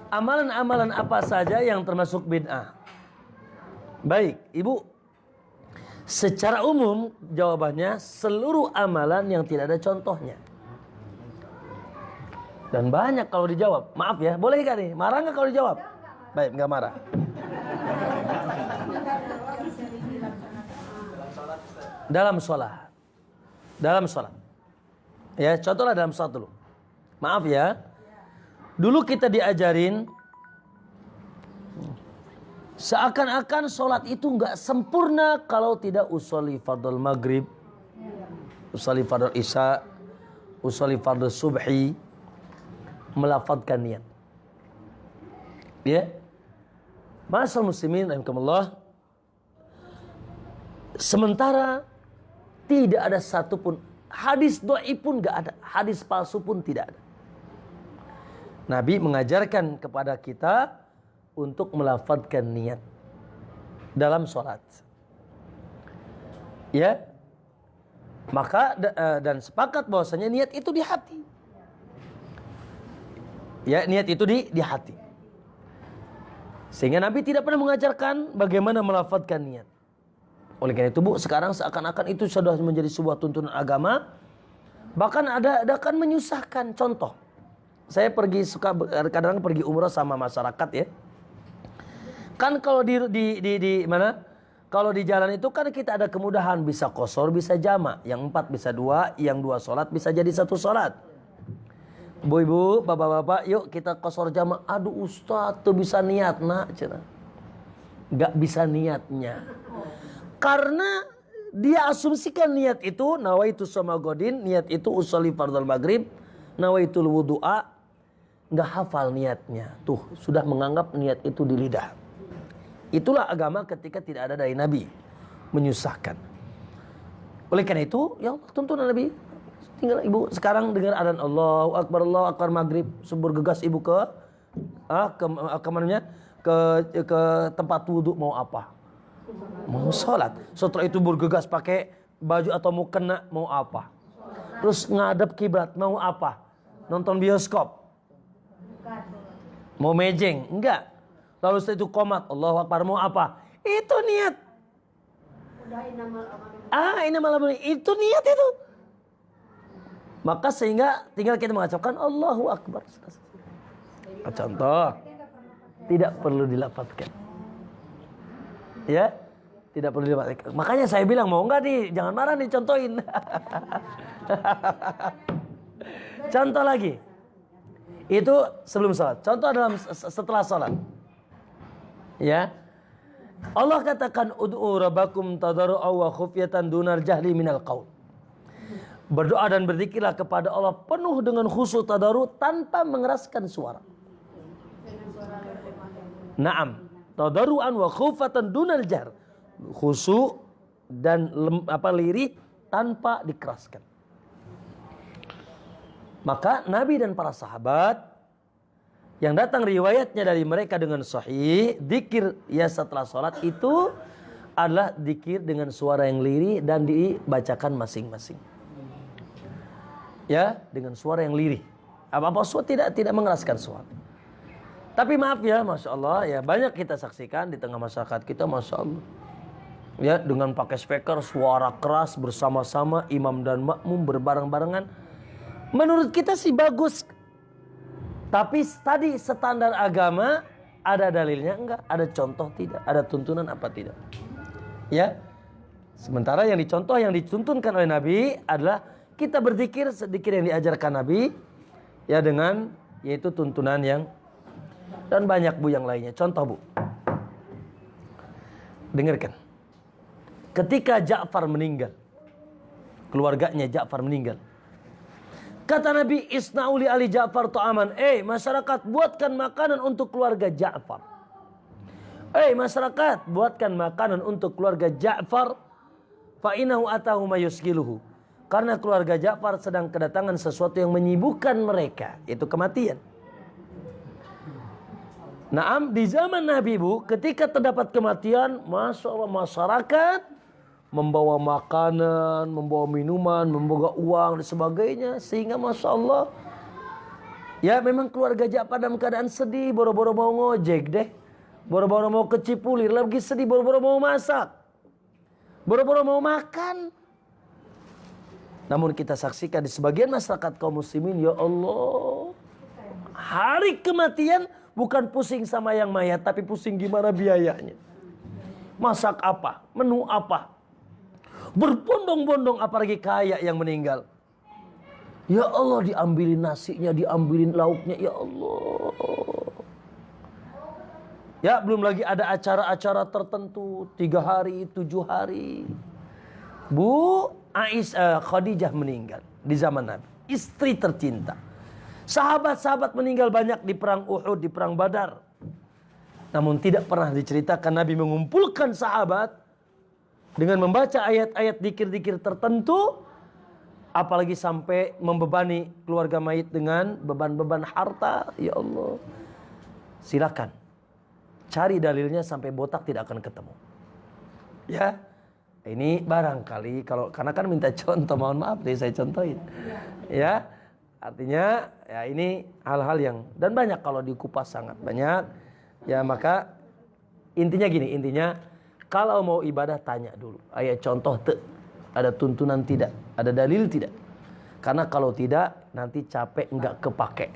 Amalan-amalan apa saja yang termasuk bid'ah? Baik, Ibu. Secara umum jawabannya seluruh amalan yang tidak ada contohnya. Dan banyak kalau dijawab. Maaf ya, boleh gak nih? Marah gak kalau dijawab? Baik, gak marah. Dalam sholat. Dalam sholat. Ya, contohlah dalam sholat dulu. Maaf ya. Dulu kita diajarin seakan-akan sholat itu nggak sempurna kalau tidak usolli fardhu maghrib, usolli fardhu isya, usolli fardhu subhi, melafadzkan niat. Ya, ma'asyiral muslimin rahimakumullah. Sementara tidak ada satupun hadis dhaif pun nggak ada, hadis palsu pun tidak ada. Nabi mengajarkan kepada kita untuk melafadzkan niat dalam sholat. Ya, maka dan sepakat bahwasanya niat itu di hati. Ya, niat itu di hati. Sehingga Nabi tidak pernah mengajarkan bagaimana melafadzkan niat. Oleh karena itu, Bu, sekarang seakan-akan itu sudah menjadi sebuah tuntunan agama. Bahkan ada kan menyusahkan. Contoh, saya suka kadang-kadang pergi umrah sama masyarakat ya. Kan kalau di mana? Kalau di jalan itu kan kita ada kemudahan, bisa qashar, bisa jamak, yang 4 bisa 2, yang 2 salat bisa jadi 1 salat. Bu-ibu, bapak-bapak, yuk kita qashar jamak. Aduh Ustaz, tuh bisa niat nak, cina. Gak bisa niatnya. Karena dia asumsikan niat itu nawaitu shamagodin, niat itu usolli fardhu maghrib, nawaitul wudu'a. Nggak hafal niatnya. Tuh, sudah menganggap niat itu di lidah. Itulah agama ketika tidak ada dari Nabi. Menyusahkan. Oleh karena itu, ya Allah, tuntunan Nabi. Tinggal ibu sekarang dengar adzan Allahu Akbar maghrib. Subur gegas ibu ke mananya? Ke tempat wudhu mau apa? Mau sholat. Setelah itu bergegas pakai baju atau mau kena mau apa? Terus ngadep kiblat mau apa? Nonton bioskop. Mau mejeng? Enggak. Lalu setelah itu qomat, Allahu Akbar mau apa? Itu niat. Inamal a'malu. Itu niat itu. Maka sehingga tinggal kita mengucapkan Allahu Akbar. Contoh, tidak perlu dilafadzkan. Ya, tidak perlu dilafadzkan. Makanya saya bilang mau enggak nih, jangan marah nih, contohin. Contoh lagi. Itu sebelum sholat. Contoh setelah sholat. Ya. Allah katakan ud'u rabbakum tadarru'an wa khufyatan dunar jahli minal qaul. Berdoa dan berzikirlah kepada Allah penuh dengan khusyuk tadarru tanpa mengeraskan suara. Naam, tadarru'an wa khufatan dunal jahr. Khusyuk dan lirih tanpa dikeraskan. Maka Nabi dan para sahabat yang datang riwayatnya dari mereka dengan sahih, zikir ya setelah sholat itu adalah zikir dengan suara yang lirih dan dibacakan masing-masing. Ya, dengan suara yang lirih. Apa-apa suara tidak mengeraskan suara. Tapi maaf ya, Masya Allah, ya banyak kita saksikan di tengah masyarakat kita, Masya Allah. Ya, dengan pakai speaker, suara keras bersama-sama, imam dan makmum berbareng-barengan. Menurut kita sih bagus. Tapi tadi standar agama ada dalilnya enggak? Ada contoh tidak? Ada tuntunan apa tidak? Ya. Sementara yang dicontoh, yang dituntunkan oleh Nabi adalah kita berzikir sedikit yang diajarkan Nabi. Ya dengan yaitu tuntunan yang dan banyak Bu yang lainnya. Contoh Bu. Dengarkan. Ketika Ja'far meninggal. Keluarganya Ja'far meninggal. Kata Nabi, isna'uli ali Ja'far ta'aman. Masyarakat, buatkan makanan untuk keluarga Ja'far. Masyarakat, buatkan makanan untuk keluarga Ja'far. Fa'inahu atahu mayusgiluhu. Karena keluarga Ja'far sedang kedatangan sesuatu yang menyibukkan mereka. Itu kematian. Naam, di zaman Nabi Bu, ketika terdapat kematian, Masya Allah, masyarakat membawa makanan, membawa minuman, membawa uang dan sebagainya, sehingga Masya Allah Ya memang keluarga Ja'far dalam keadaan sedih, boro-boro mau ngojek deh. Boro-boro mau ke Cipulir, lagi sedih, boro-boro mau masak. Boro-boro mau makan. Namun kita saksikan di sebagian masyarakat kaum muslimin, ya Allah, hari kematian bukan pusing sama yang mayat, tapi pusing gimana biayanya. Masak apa? Menu apa? Berbondong-bondong apalagi kaya yang meninggal. Ya Allah, diambilin nasinya, diambilin lauknya, ya Allah. Ya belum lagi ada acara-acara tertentu, 3 hari, 7 hari. Bu Khadijah meninggal di zaman Nabi, istri tercinta. Sahabat-sahabat meninggal banyak di perang Uhud, di perang Badar. Namun tidak pernah diceritakan Nabi mengumpulkan sahabat dengan membaca ayat-ayat zikir-zikir tertentu, apalagi sampai membebani keluarga mayit dengan beban-beban harta. Ya Allah, silakan cari dalilnya sampai botak tidak akan ketemu. Ya, ini barangkali kalau karena kan minta contoh, mohon maaf deh saya contohin. Ya, artinya ya ini hal-hal yang dan banyak kalau dikupas sangat banyak. Ya maka intinya gini, intinya kalau mau ibadah tanya dulu. Ayat contoh ada tuntunan tidak, ada dalil tidak. Karena kalau tidak nanti capek enggak kepake.